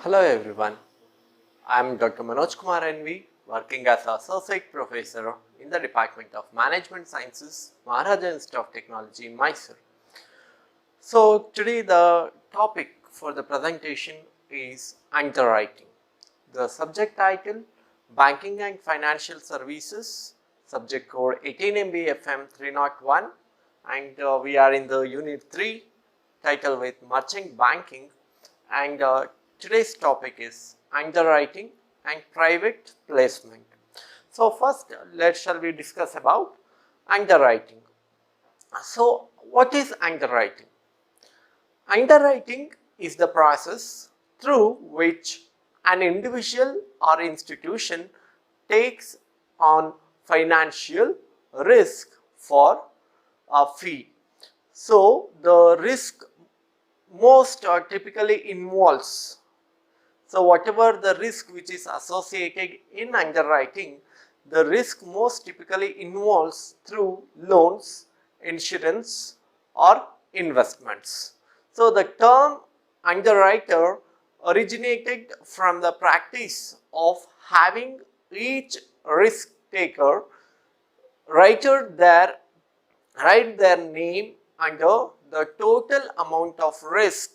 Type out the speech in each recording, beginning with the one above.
Hello everyone, I am Dr. Manoj Kumar NV, working as an Associate Professor in the Department of Management Sciences, Maharaja Institute of Technology, Mysore. So today the topic for the presentation is underwriting. The subject title, Banking and Financial Services, subject code 18 MB FM 301, and we are in the unit 3 title with Merchant Banking, and today's topic is underwriting and private placement. So first shall we discuss about underwriting. So what is underwriting? Underwriting is the process through which an individual or institution takes on financial risk for a fee. So the risk most typically involves, so whatever the risk which is associated in underwriting, the risk most typically involves through loans, insurance or investments. So the term underwriter originated from the practice of having each risk taker write their name under the total amount of risk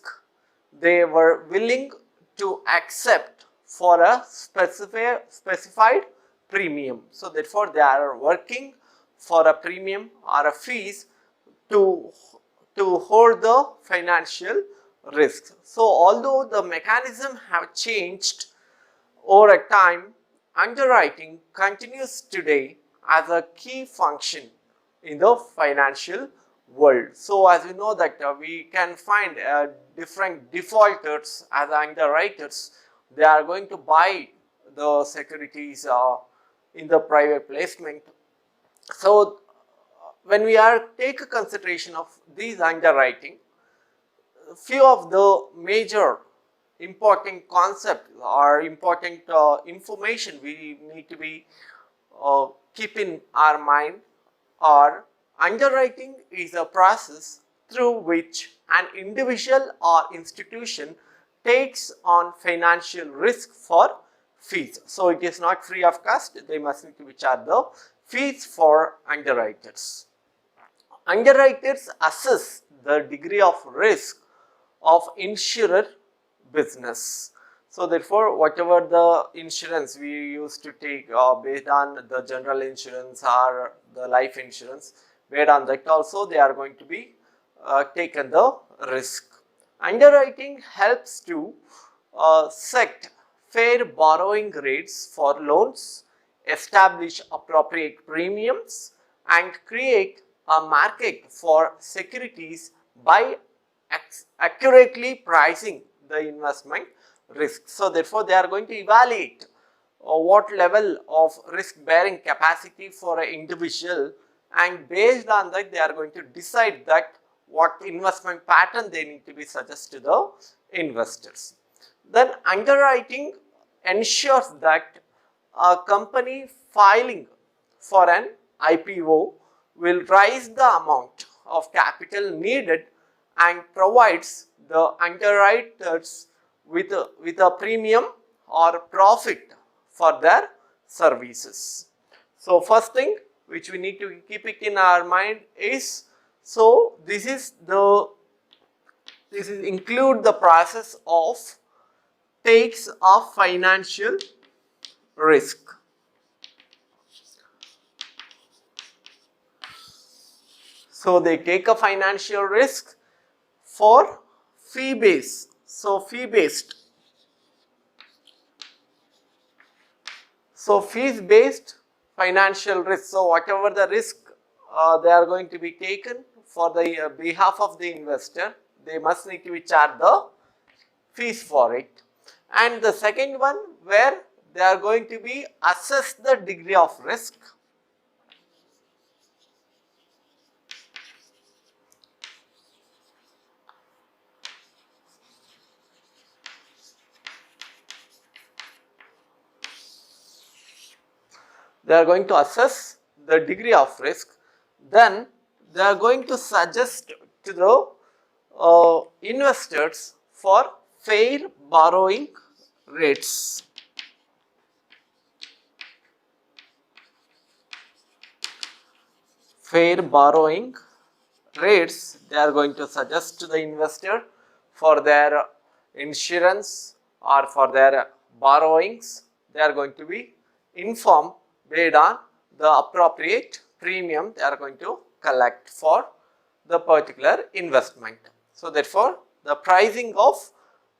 they were willing to accept for a specified premium. So therefore they are working for a premium or a fees to hold the financial risks. So although the mechanism have changed over a time, underwriting continues today as a key function in the financial world. So as we know that we can find different defaulters as underwriters. They are going to buy the securities in the private placement. So when we take a consideration of these underwriting, few of the major important concepts or important information we need to be keep in our mind are: underwriting is a process through which an individual or institution takes on financial risk for fees. So it is not free of cost, they must need to be charged the fees for underwriters. Underwriters assess the degree of risk of insurer business. So therefore whatever the insurance we used to take based on the general insurance or the life insurance, based on that also they are going to be taken the risk. Underwriting helps to set fair borrowing rates for loans, establish appropriate premiums and create a market for securities by accurately pricing the investment risk. So therefore they are going to evaluate what level of risk bearing capacity for an individual, and based on that they are going to decide that what investment pattern they need to be suggest to the investors. Then underwriting ensures that a company filing for an IPO will raise the amount of capital needed and provides the underwriters with a premium or profit for their services. So first thing which we need to keep it in our mind is, so this include the process of takes of financial risk. So they take a financial risk for fee based. So fee based. So fees based financial risk. So whatever the risk they are going to be taken for the behalf of the investor, they must need to be charged the fees for it. And the second one, where they are going to be assess the degree of risk. They are going to assess the degree of risk. Then they are going to suggest to the investors for fair borrowing rates. Fair borrowing rates they are going to suggest to the investor for their insurance or for their borrowings. They are going to be informed based on the appropriate premium they are going to collect for the particular investment. So therefore, the pricing of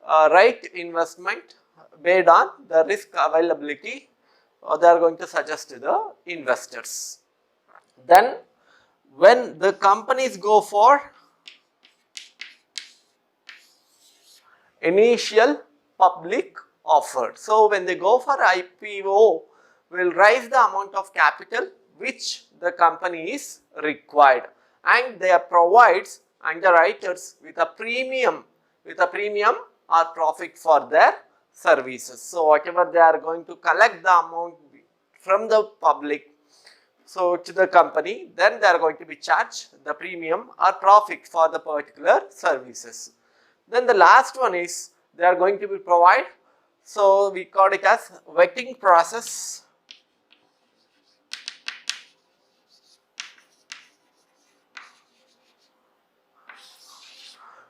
right investment based on the risk availability they are going to suggest to the investors. Then when the companies go for initial public offer. So when they go for IPO, will raise the amount of capital which the company is required, and they provides underwriters with a premium or profit for their services. So whatever they are going to collect the amount from the public, so to the company, then they are going to be charged the premium or profit for the particular services. Then the last one is they are going to be provide, so we call it as vetting process.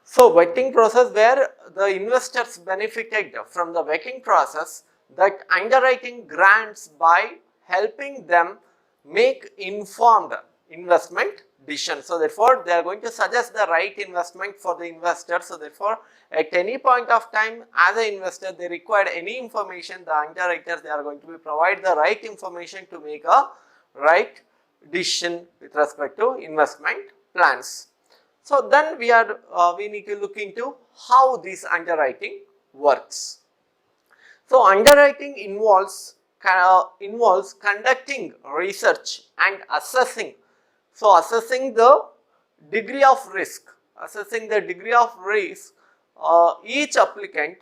So vetting process where the investors benefited from the vetting process that underwriting grants by helping them make informed investment decision. So therefore, they are going to suggest the right investment for the investor. So therefore, at any point of time as an investor, they require any information, the underwriters they are going to be provide the right information to make a right decision with respect to investment plans. So then we need to look into how this underwriting works. So underwriting involves conducting research and assessing. So assessing the degree of risk. Each applicant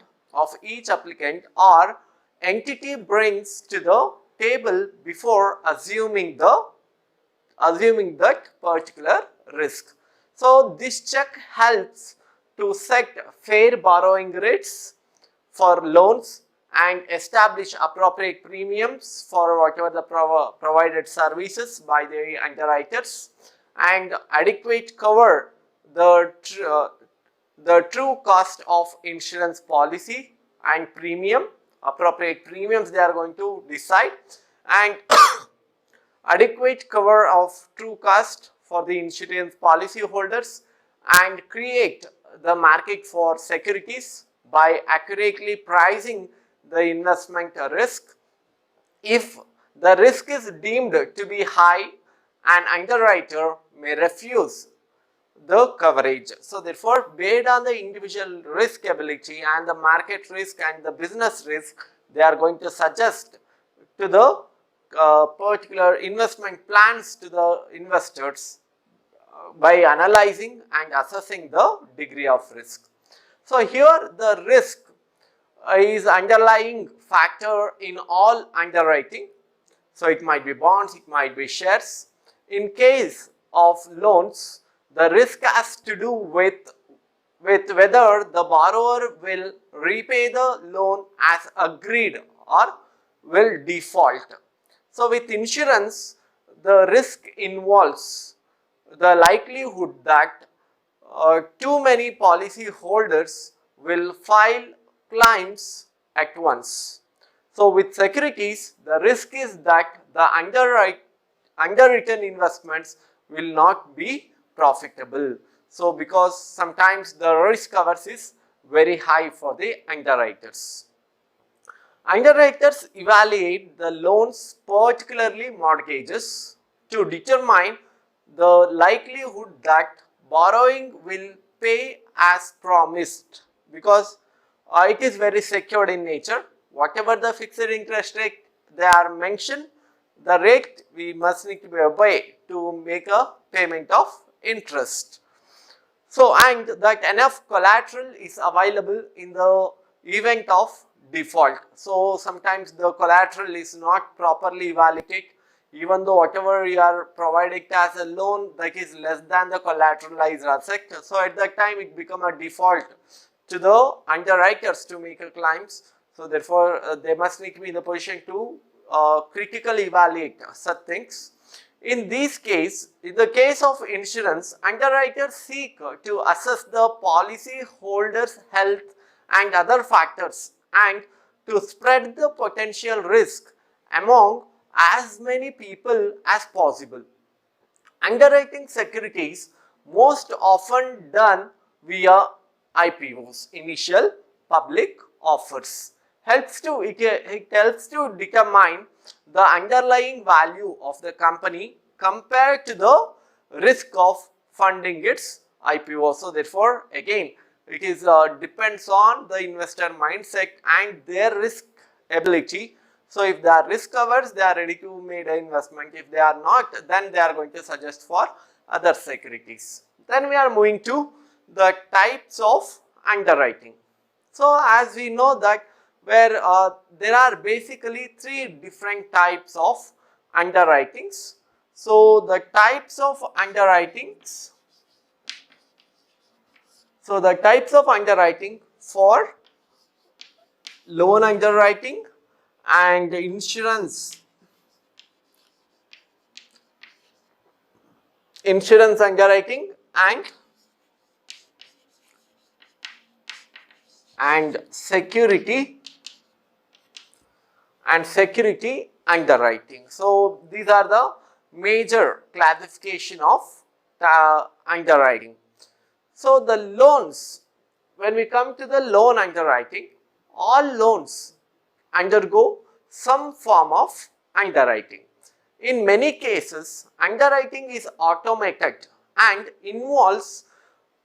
or entity brings to the table before assuming that particular risk. So this check helps to set fair borrowing rates for loans and establish appropriate premiums for whatever the provided services by the underwriters, and adequate cover the true cost of insurance policy and premium, appropriate premiums they are going to decide, and adequate cover of true cost for the insurance policy holders, and create the market for securities by accurately pricing the investment risk. If the risk is deemed to be high, an underwriter may refuse the coverage. So therefore, based on the individual risk ability and the market risk and the business risk, they are going to suggest to the particular investment plans to the investors by analyzing and assessing the degree of risk. So here the risk is underlying factor in all underwriting. So it might be bonds, it might be shares. In case of loans, the risk has to do with whether the borrower will repay the loan as agreed or will default. So with insurance, the risk involves the likelihood that too many policy holders will file claims at once. So with securities, the risk is that the underwritten investments will not be profitable. So because sometimes the risk covers is very high for the underwriters. Underwriters evaluate the loans, particularly mortgages, to determine the likelihood that borrowing will pay as promised, because it is very secured in nature. Whatever the fixed interest rate they are mentioned, the rate we must need to be obey to make a payment of interest. So and that enough collateral is available in the event of default. So sometimes the collateral is not properly evaluated, even though whatever you are providing as a loan that is less than the collateralized asset. So at that time it become a default to the underwriters to make a claims. So therefore, they must need to be in the position to critically evaluate such things. In the case of insurance, underwriters seek to assess the policy holder's health and other factors and to spread the potential risk among as many people as possible. Underwriting securities most often done via IPOs, initial public offers. It helps to determine the underlying value of the company compared to the risk of funding its IPO. So therefore, again, it is depends on the investor mindset and their risk ability. So if they are risk averse, they are ready to make an investment. If they are not, then they are going to suggest for other securities. Then we are moving to the types of underwriting. So as we know that where there are basically three different types of underwritings. So the types of underwritings. So the types of underwriting for loan underwriting and insurance underwriting and security underwriting. So these are the major classification of underwriting. So the loans, when we come to the loan underwriting, all loans undergo some form of underwriting. In many cases, underwriting is automated and involves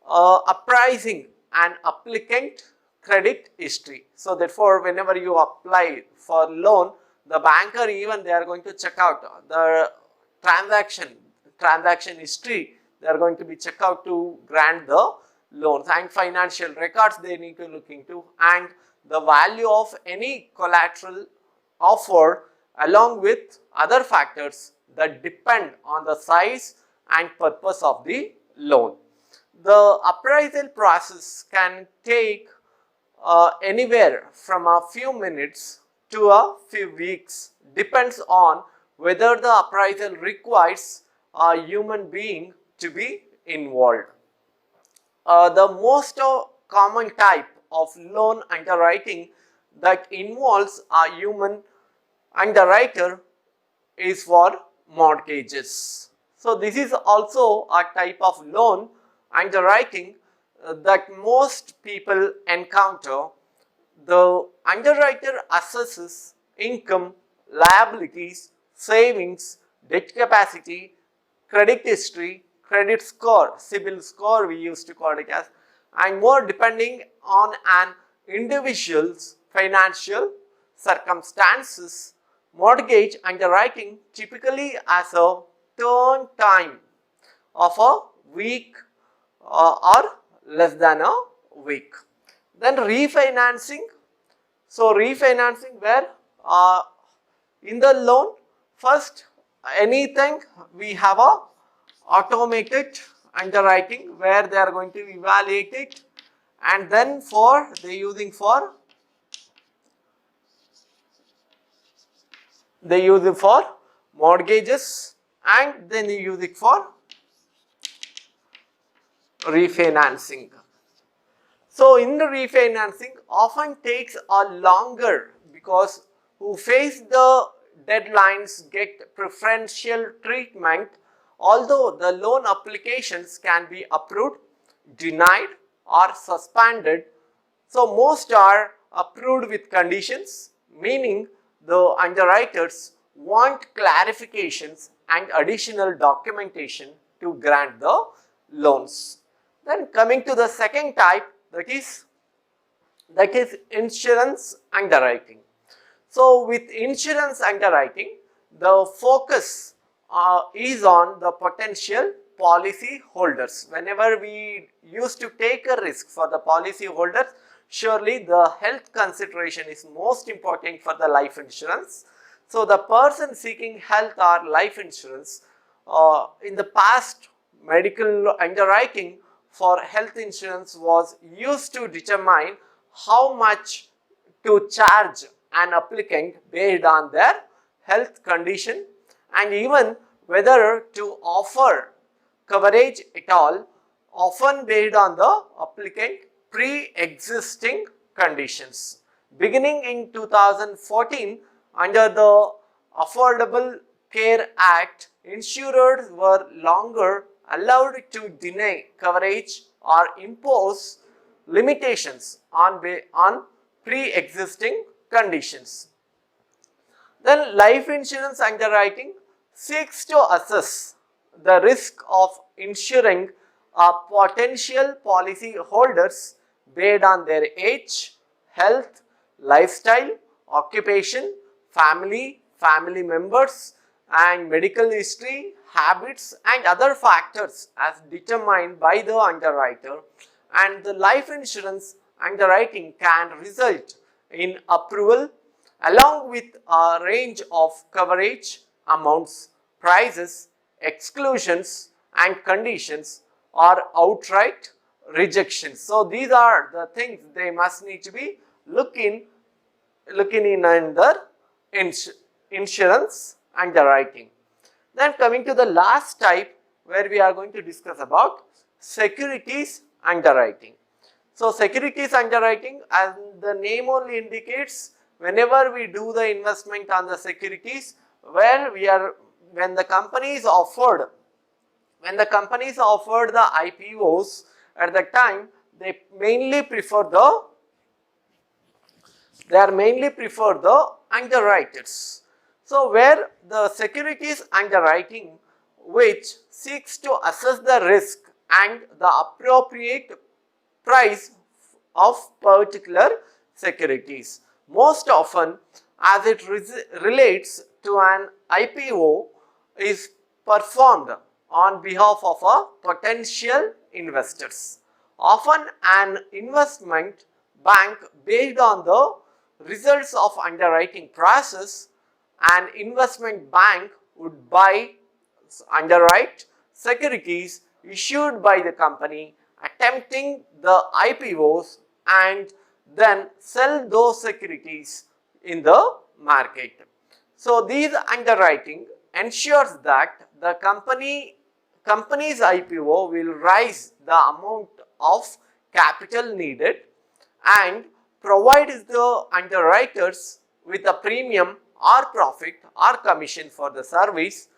appraising an applicant credit history. So therefore, whenever you apply for loan, the banker even they are going to check out the transaction history. They are going to be check out to grant the loans, and financial records they need to look into, and the value of any collateral offered along with other factors that depend on the size and purpose of the loan. The appraisal process can take anywhere from a few minutes to a few weeks, depends on whether the appraisal requires a human being to be involved. The most common type of loan underwriting that involves a human underwriter is for mortgages. So this is also a type of loan underwriting that most people encounter. The underwriter assesses income, liabilities, savings, debt capacity, credit history, credit score, CIBIL score we used to call it as, and more depending on an individual's financial circumstances. Mortgage underwriting typically has a turn time of a week or less than a week. Then refinancing. So refinancing where in the loan, first anything we have a automated underwriting where they are going to evaluate it, and then for they use it for mortgages, and then they use it for refinancing. So in the refinancing often takes a longer because who face the deadlines get preferential treatment, although the loan applications can be approved, denied or suspended. So most are approved with conditions, meaning the underwriters want clarifications and additional documentation to grant the loans. Then coming to the second type, that is insurance underwriting. So with insurance underwriting, the focus is on the potential policy holders. Whenever we used to take a risk for the policy holders, surely the health consideration is most important for the life insurance. So the person seeking health or life insurance, in the past, medical underwriting for health insurance was used to determine how much to charge an applicant based on their health condition and even whether to offer coverage at all, often based on the applicant pre-existing conditions. Beginning in 2014, under the Affordable Care Act, insurers were longer allowed to deny coverage or impose limitations on pre-existing conditions. Then life insurance underwriting seeks to assess the risk of insuring potential policy holders based on their age, health, lifestyle, occupation, family members and medical history, habits and other factors as determined by the underwriter, and the life insurance underwriting can result in approval along with a range of coverage amounts, prices, exclusions and conditions or outright rejections. So these are the things they must need to be looking in under insurance underwriting. Then coming to the last type where we are going to discuss about securities underwriting. So securities underwriting, as the name only indicates, whenever we do the investment on the securities, when the companies offered the IPOs at the time, they mainly prefer the underwriters. So where the securities underwriting, which seeks to assess the risk and the appropriate price of particular securities. Most often, as it relates to an IPO, is performed on behalf of a potential investors. Often an investment bank, based on the results of underwriting process, an investment bank would underwrite securities issued by the company attempting the IPOs and then sell those securities in the market. So these underwriting ensures that the company's IPO will raise the amount of capital needed and provides the underwriters with a premium or profit or commission for the service.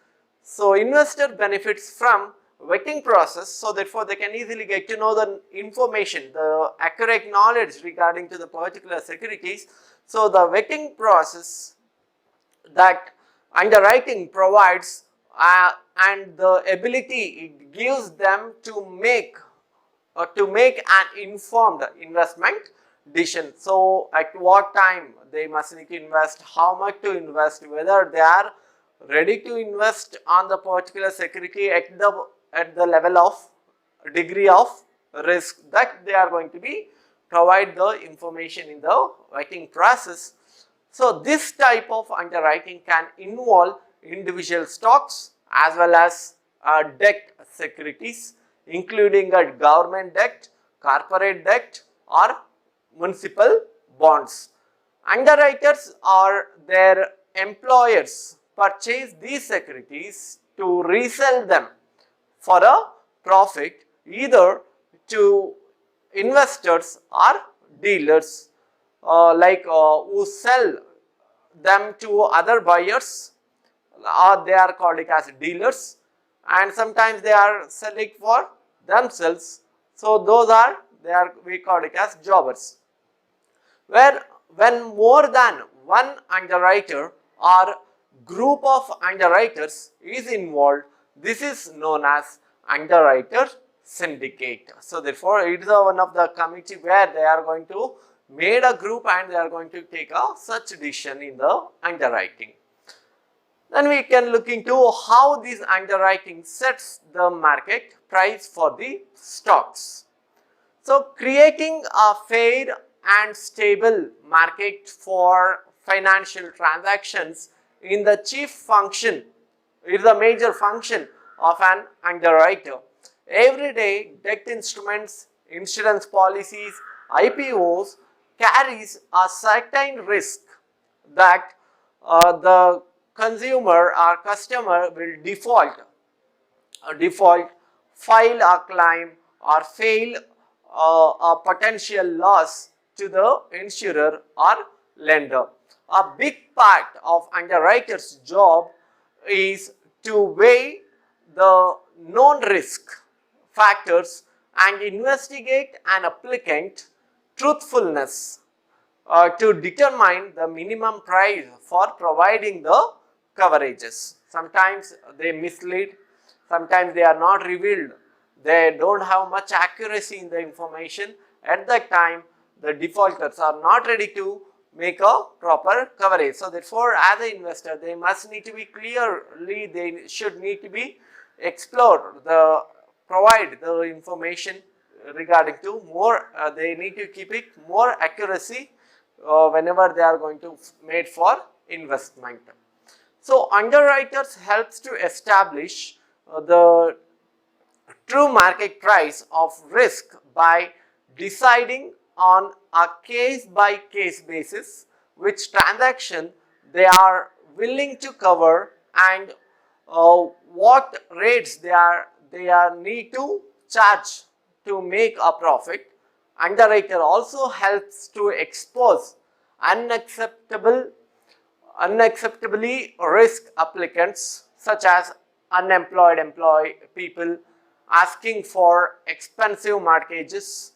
So investor benefits from vetting process, so therefore they can easily get to know the information, the accurate knowledge regarding to the particular securities. So the vetting process that underwriting provides and the ability it gives them to make an informed investment decision. So at what time they must need to invest, how much to invest, whether they are ready to invest on the particular security at the level of degree of risk that they are going to be provide the information in the vetting process. So this type of underwriting can involve individual stocks as well as debt securities, including a government debt, corporate debt or municipal bonds. Underwriters or their employers purchase these securities to resell them for a profit either to investors or dealers who sell them to other buyers, or they are called as dealers, and sometimes they are selling for themselves. So those we call it as jobbers. When more than one underwriter or group of underwriters is involved, this is known as underwriter syndicate. So therefore it is one of the committee where they are going to made a group and they are going to take a such decision in the underwriting. Then we can look into how this underwriting sets the market price for the stocks. So creating a fair and stable market for financial transactions in the chief function is the major function of an underwriter. Every day debt instruments, insurance policies, IPOs carries a certain risk that the consumer or customer will default, file a claim or fail a potential loss to the insurer or lender. A big part of underwriter's job is to weigh the known risk factors and investigate an applicant truthfulness to determine the minimum price for providing the coverages. Sometimes they mislead, sometimes they are not revealed, they don't have much accuracy in the information. At that time, the defaulters are not ready to make a proper coverage. So therefore, as an investor, they must need to be clearly, they should need to be explore the provide the information regarding to more, they need to keep it more accuracy whenever they are going to made for investment. So underwriters helps to establish the true market price of risk by deciding on a case by case basis which transaction they are willing to cover and what rates they are need to charge to make a profit. Underwriter also helps to expose unacceptably risk applicants such as unemployed people asking for expensive mortgages,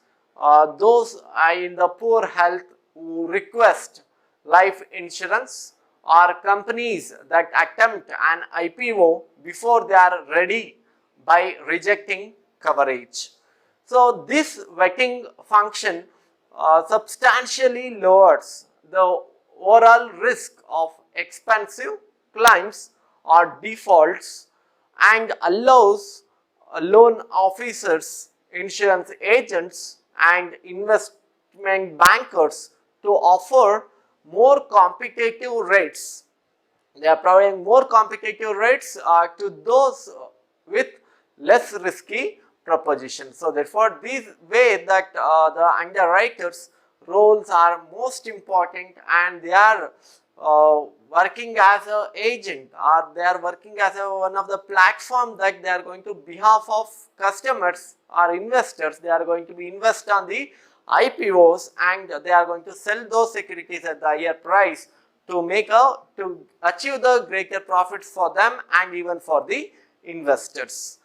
those in the poor health who request life insurance, or companies that attempt an IPO before they are ready by rejecting coverage. So this vetting function substantially lowers the overall risk of expensive claims or defaults and allows loan officers, insurance agents and investment bankers to offer more competitive rates. They are providing more competitive rates to those with less risky proposition. So therefore, this way that the underwriters roles are most important, and they are working as a agent, or they are working as one of the platform that they are going to behalf of customers or investors. They are going to be invest on the IPOs and they are going to sell those securities at the higher price to achieve the greater profits for them and even for the investors.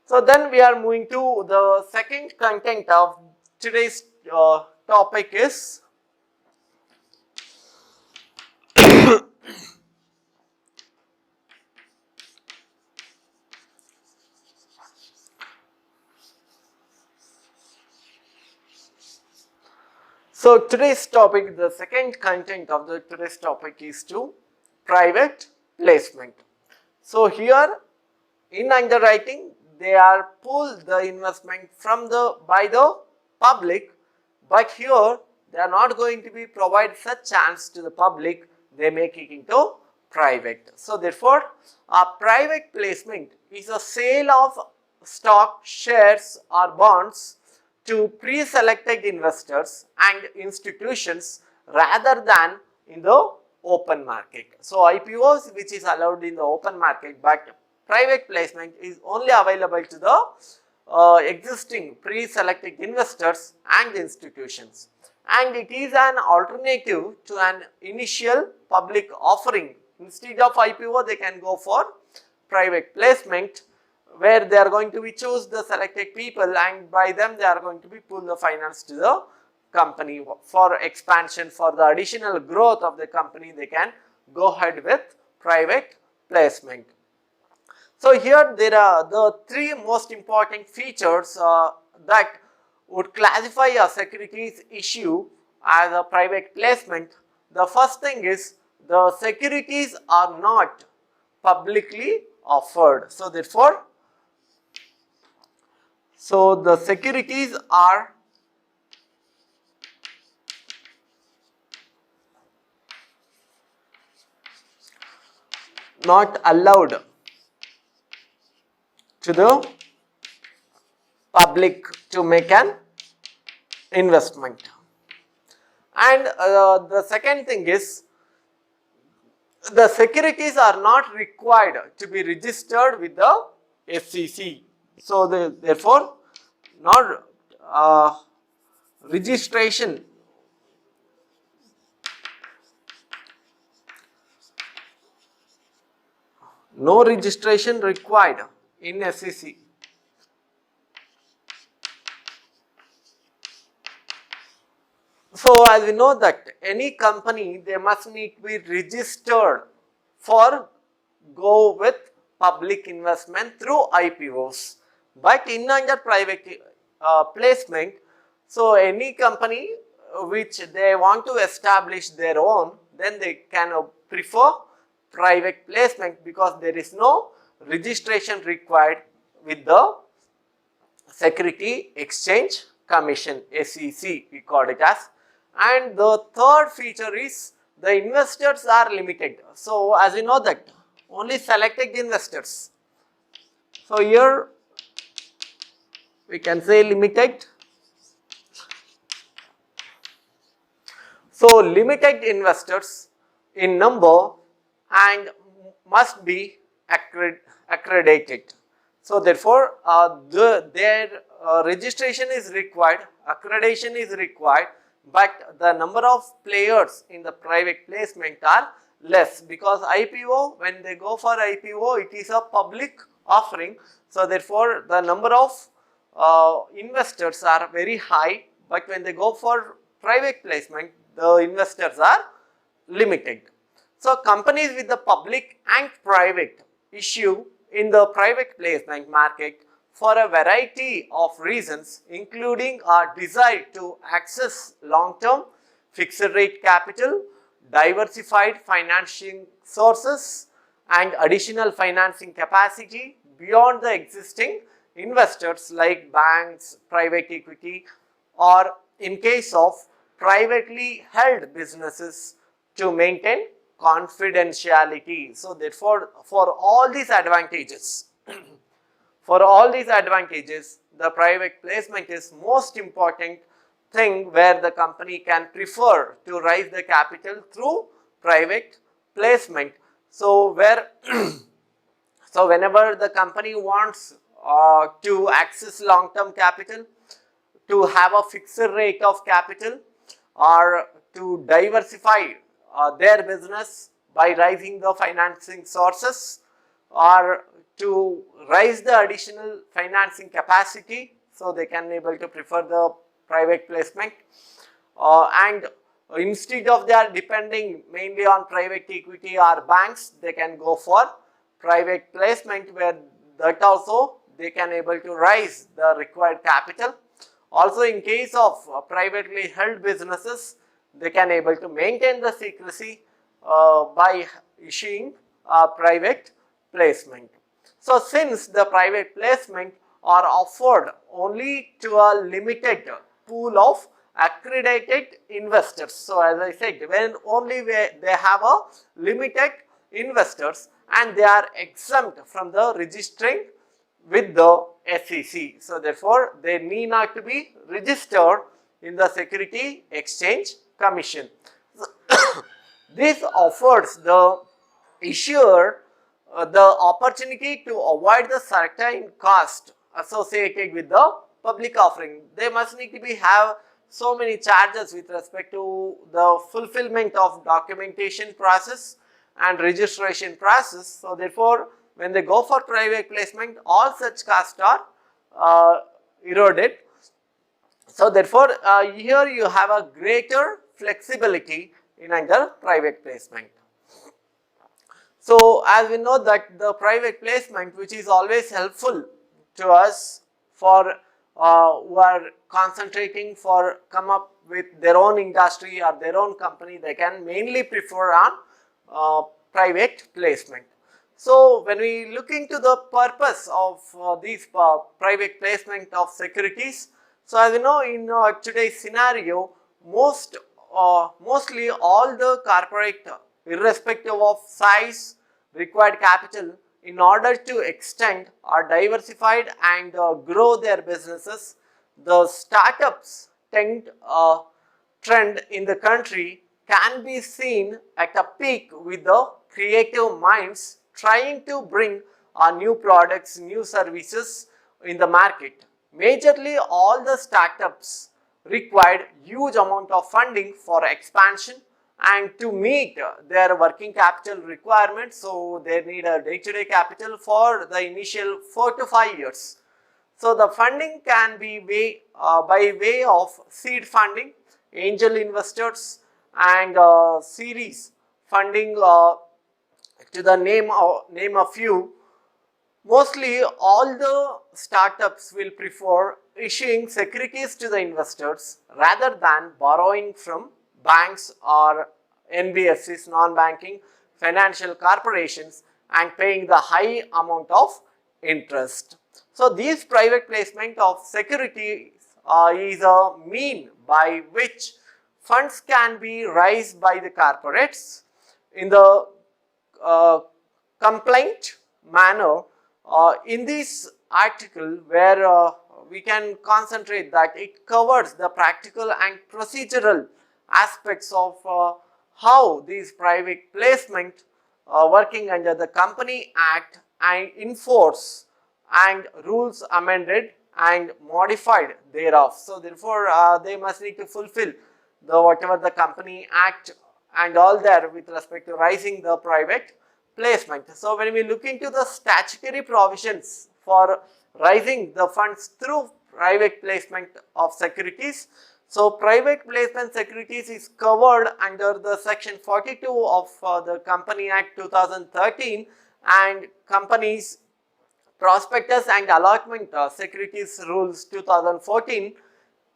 So then we are moving to the second content of today's topic is so today's topic, the second content of the today's topic is to private placement. So here in underwriting, they are pull the investment from by the public, but here they are not going to be provide such chance to the public, they make it into private. So therefore, a private placement is a sale of stock, shares or bonds to pre-selected investors and institutions rather than in the open market. So IPOs which is allowed in the open market, but private placement is only available to the existing pre-selected investors and institutions, and it is an alternative to an initial public offering. Instead of IPO, they can go for private placement, where they are going to be choose the selected people and by them they are going to be pull the finance to the company for expansion, for the additional growth of the company. They can go ahead with private placement. So here there are the three most important features that would classify a securities issue as a private placement. The first thing is the securities are not publicly offered. So therefore, the securities are not allowed to the public to make an investment. And the second thing is, the securities are not required to be registered with the SEC. So, therefore, not registration, no registration required in SEC. So, as we know that any company, they must need to be registered for go with public investment through IPOs. But in under private placement, so any company which they want to establish their own, then they can prefer private placement because there is no registration required with the Security Exchange Commission, SEC we call it as. And the third feature is the investors are limited. So, as we know that only selected investors. So, here we can say limited. So, limited investors in number and must be accredited. So, therefore, their registration is required, accreditation is required, but the number of players in the private placement are less because IPO, when they go for IPO, it is a public offering. So, therefore, the number of investors are very high, but when they go for private placement, the investors are limited. So, companies with the public and private issue in the private placement market for a variety of reasons, including a desire to access long-term fixed rate capital, diversified financing sources and additional financing capacity beyond the existing investors like banks, private equity, or in case of privately held businesses to maintain confidentiality. So, therefore, for all these advantages, the private placement is most important thing where the company can prefer to raise the capital through private placement. So, whenever the company wants to access long-term capital, to have a fixed rate of capital, or to diversify their business by raising the financing sources, or to raise the additional financing capacity, so they can able to prefer the private placement, and instead of they are depending mainly on private equity or banks, they can go for private placement where that also they can able to raise the required capital. Also, in case of privately held businesses, they can able to maintain the secrecy by issuing a private placement. So, since the private placement are offered only to a limited pool of accredited investors. So, as I said, when only they have a limited investors and they are exempt from the registering with the SEC. So, therefore, they need not to be registered in the Security Exchange Commission. This offers the issuer the opportunity to avoid the certain cost associated with the public offering. They must need to be have so many charges with respect to the fulfillment of documentation process and registration process. So, therefore, when they go for private placement, all such costs are eroded. So, therefore, here you have a greater flexibility in under private placement. So, as we know that the private placement, which is always helpful to us for who are concentrating for come up with their own industry or their own company, they can mainly prefer on private placement. So, when we look into the purpose of these private placement of securities, so as you know, in today's scenario, mostly all the corporate, irrespective of size, required capital in order to extend or diversified and grow their businesses, the startups tend trend in the country can be seen at a peak with the creative minds trying to bring new products, new services in the market. Majorly, all the startups required huge amount of funding for expansion and to meet their working capital requirements. So, they need a day-to-day capital for the initial 4 to 5 years. So, the funding can be by way of seed funding, angel investors and series funding to the name a few. Mostly all the startups will prefer issuing securities to the investors rather than borrowing from banks or NBFCs, non-banking financial corporations, and paying the high amount of interest. So, these private placement of securities is a mean by which funds can be raised by the corporates in the complaint manner. In this article, where we can concentrate that it covers the practical and procedural aspects of how these private placement working under the Company Act and enforce and rules amended and modified thereof. So, therefore, they must need to fulfill the whatever the Company Act and all there with respect to raising the private placement. So, when we look into the statutory provisions for raising the funds through private placement of securities, so private placement securities is covered under the section 42 of the Company Act 2013 and Companies Prospectus and Allotment Securities Rules 2014.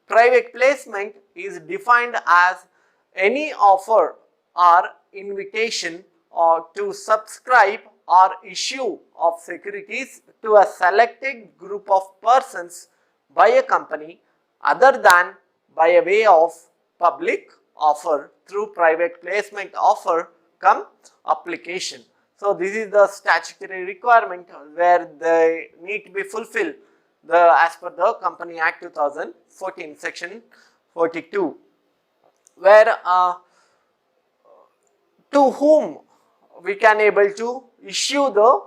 Private placement is defined as any offer or invitation or to subscribe or issue of securities to a selected group of persons by a company other than by a way of public offer through private placement offer cum application. So, this is the statutory requirement where they need to be fulfilled as per the Company Act 2014 section 42, where to whom we can able to issue the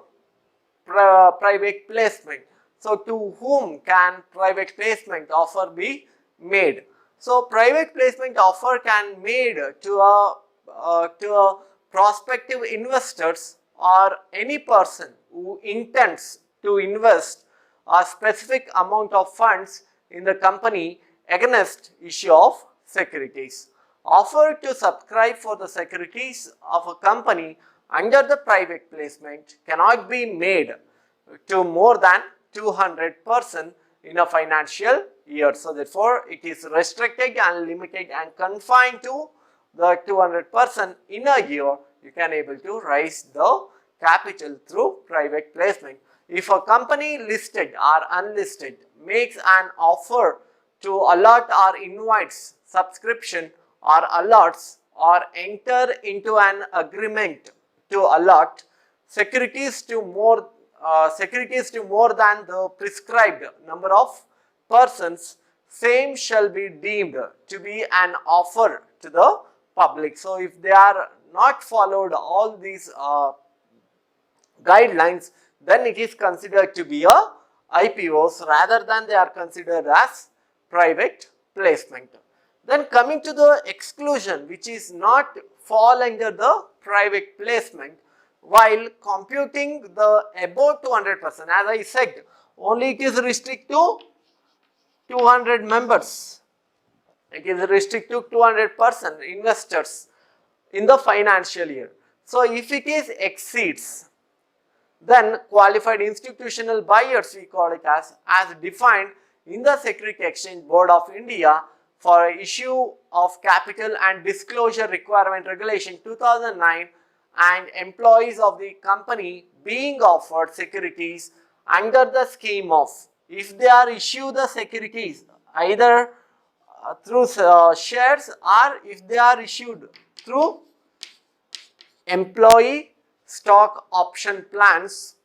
private placement. So, to whom can private placement offer be made? So, private placement offer can made to a prospective investors or any person who intends to invest a specific amount of funds in the company against issue of securities. Offer to subscribe for the securities of a company under the private placement cannot be made to more than 200% in a financial year. So, therefore, it is restricted and limited and confined to the 200% in a year. You can able to raise the capital through private placement. If a company listed or unlisted makes an offer to allot or invites subscription or allots or enter into an agreement to allot securities to more than the prescribed number of persons, same shall be deemed to be an offer to the public. So, if they are not followed all these guidelines, then it is considered to be a IPOs rather than they are considered as private placement. Then coming to the exclusion, which is not fall under the private placement, while computing the above 200%, as I said, only it is restricted to 200 members. It is restricted to 200% investors in the financial year. So, if it is exceeds, then qualified institutional buyers, we call it as defined in the Security Exchange Board of India for issue of capital and disclosure requirement regulation 2009, and employees of the company being offered securities under the scheme of, if they are issued the securities either through shares or if they are issued through employee stock option plans,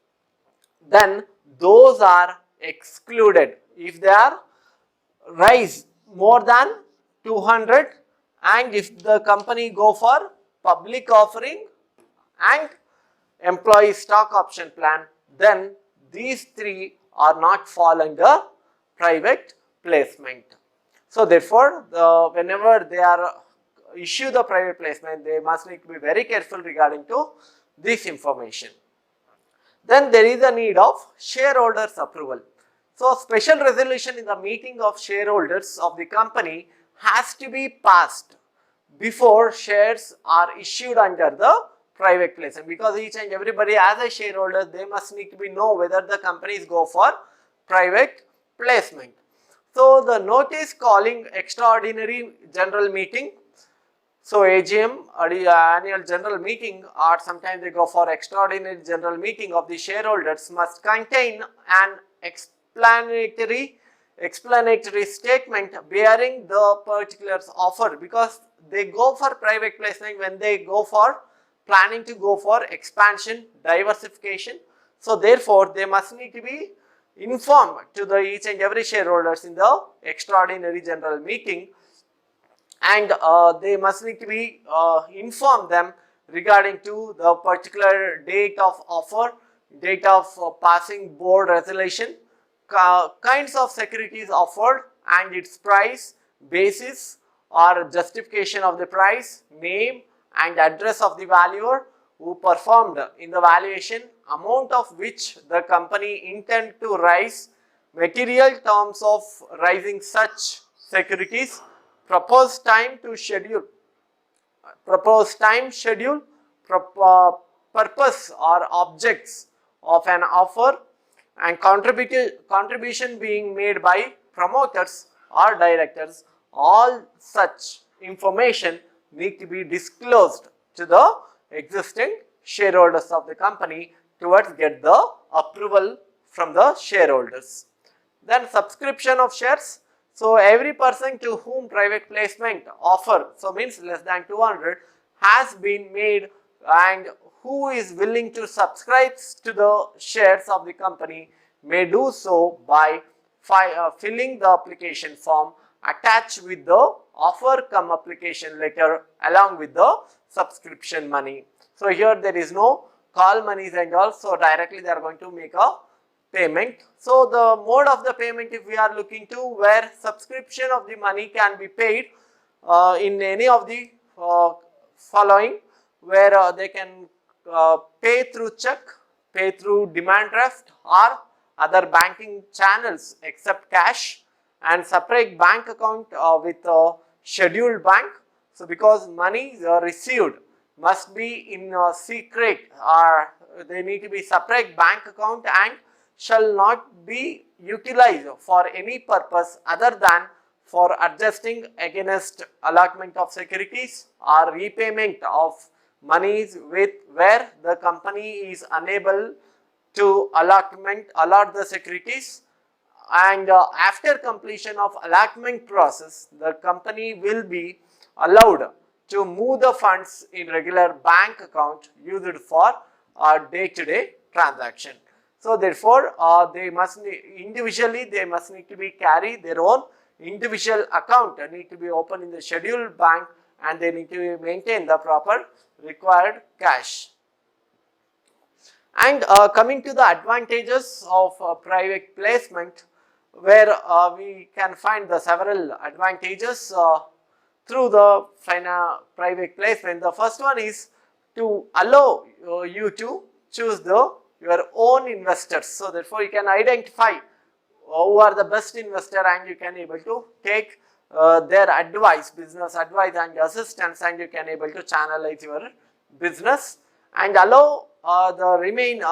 then those are excluded if they are raised more than 200%. and if the company go for public offering and employee stock option plan, then these three are not fall under private placement. So therefore, whenever they are issue the private placement, they must need to be very careful regarding to this information. Then there is a need of shareholders approval. So special resolution in the meeting of shareholders of the company has to be passed before shares are issued under the private placement, because each and everybody as a shareholder, they must need to be know whether the companies go for private placement. So the notice calling extraordinary general meeting, so AGM or annual general meeting, or sometimes they go for extraordinary general meeting of the shareholders, must contain an explanatory statement bearing the particulars offered, because they go for private placement when they go for planning to go for expansion, diversification. So therefore, they must need to be informed to the each and every shareholders in the extraordinary general meeting, and they must need to be inform them regarding to the particular date of offer, date of passing board resolution, kinds of securities offered and its price, basis or justification of the price, name and address of the valuer who performed in the valuation, amount of which the company intend to raise, material terms of raising such securities, proposed time schedule, purpose or objects of an offer, and contribution being made by promoters or directors. All such information need to be disclosed to the existing shareholders of the company towards get the approval from the shareholders. Then subscription of shares. So every person to whom private placement offer, so means less than 200, has been made, and who is willing to subscribe to the shares of the company may do so by filling the application form attached with the offer cum application letter along with the subscription money. So here there is no call monies and all, so directly they are going to make a payment. So the mode of the payment, if we are looking to where subscription of the money can be paid in any of the following, where they can pay through check, pay through demand draft or other banking channels except cash, and separate bank account with a scheduled bank. So because money received must be in secret, or they need to be separate bank account and shall not be utilized for any purpose other than for adjusting against allotment of securities or repayment of monies with where the company is unable to allot the securities, and after completion of allotment process, the company will be allowed to move the funds in regular bank account used for day-to-day transaction. So therefore, they must individually they must need to be carry their own individual account and need to be open in the scheduled bank, and they need to maintain the proper required cash. And coming to the advantages of private placement, where we can find the several advantages through the private placement. The first one is to allow you to choose your own investors. So therefore, you can identify who are the best investor, and you can able to take their advice, business advice and assistance, and you can able to channelize your business and allow the remain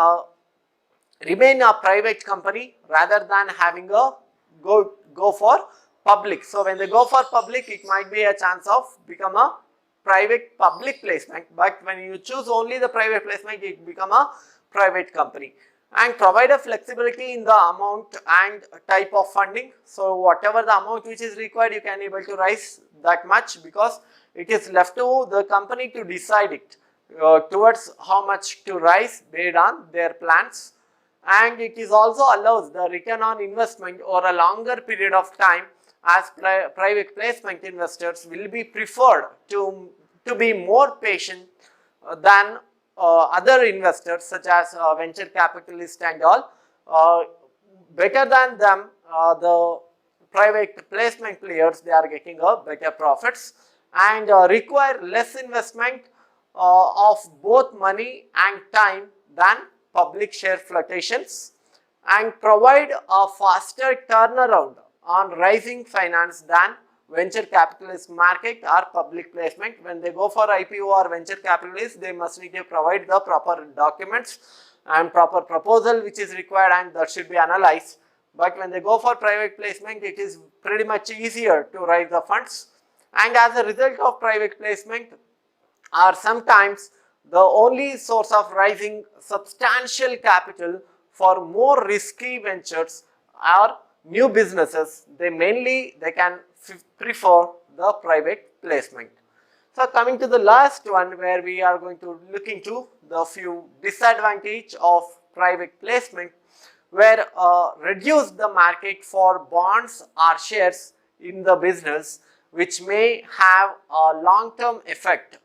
a private company rather than having a go for public. So when they go for public, it might be a chance of become a private public placement, but when you choose only the private placement, it become a private company. And provide a flexibility in the amount and type of funding. So whatever the amount which is required, you can able to raise that much, because it is left to the company to decide it towards how much to raise based on their plans. And it is also allows the return on investment over a longer period of time as private placement investors will be preferred to be more patient than other investors such as venture capitalists and all. Better than them, the private placement players, they are getting a better profits and require less investment of both money and time than public share flotations, and provide a faster turnaround on rising finance than venture capitalist market or public placement. When they go for IPO or venture capitalists, they must need to provide the proper documents and proper proposal which is required, and that should be analyzed. But when they go for private placement, it is pretty much easier to raise the funds, and as a result of private placement are sometimes the only source of raising substantial capital for more risky ventures or new businesses. They can prefer the private placement. So coming to the last one, where we are going to look into the few disadvantages of private placement, where reduce the market for bonds or shares in the business, which may have a long-term effect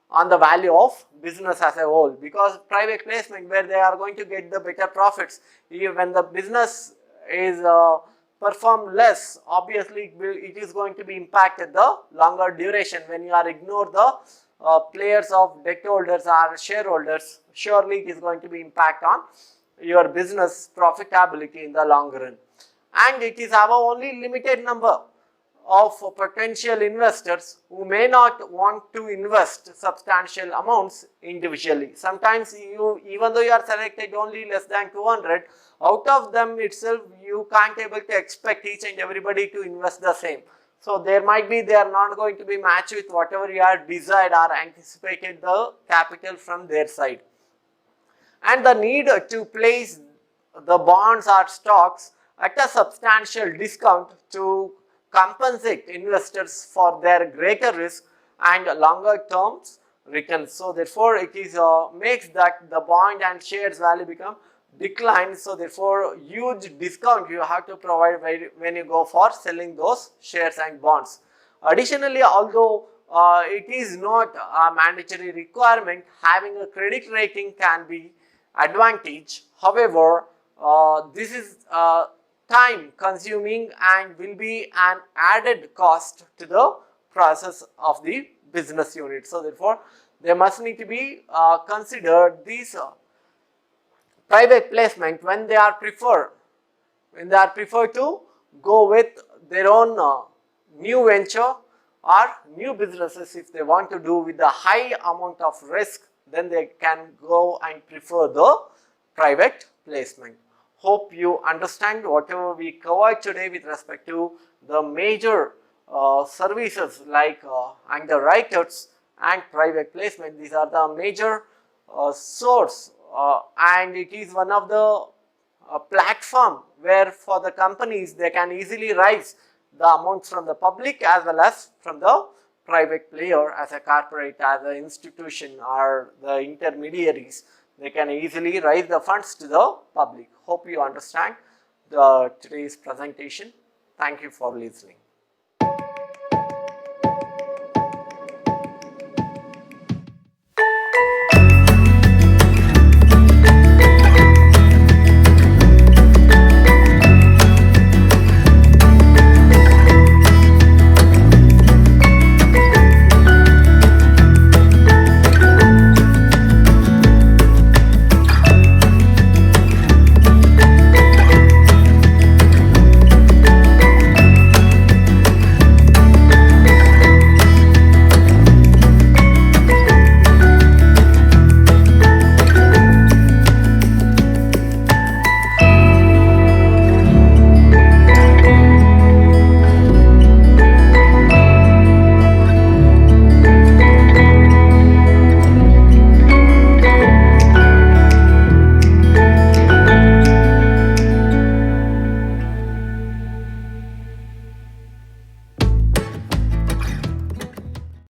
on the value of business as a whole, because private placement where they are going to get the better profits, even when the business is perform less, obviously it is going to be impacted the longer duration. When you are ignore the players of debt holders or shareholders, surely it is going to be impact on your business profitability in the long run. And it is have only limited number of potential investors who may not want to invest substantial amounts individually. Sometimes even though you are selected only less than 200, out of them itself you can't able to expect each and everybody to invest the same. So there might be, they are not going to be matched with whatever you are desired or anticipated the capital from their side. And the need to place the bonds or stocks at a substantial discount to compensate investors for their greater risk and longer terms returns. So therefore it is makes that the bond and shares value become declined. So therefore huge discount you have to provide when you go for selling those shares and bonds. Additionally, although it is not a mandatory requirement, having a credit rating can be advantage. However, this is time consuming and will be an added cost to the process of the business unit. So therefore, they must need to be considered these private placement when they are preferred to go with their own new venture or new businesses. If they want to do with a high amount of risk, then they can go and prefer the private placement. Hope you understand whatever we covered today with respect to the major services like underwriters and private placement. These are the major source and it is one of the platform where for the companies they can easily raise the amounts from the public as well as from the private player, as a corporate, as an institution or the intermediaries. They can easily raise the funds to the public. Hope you understand today's presentation. Thank you for listening.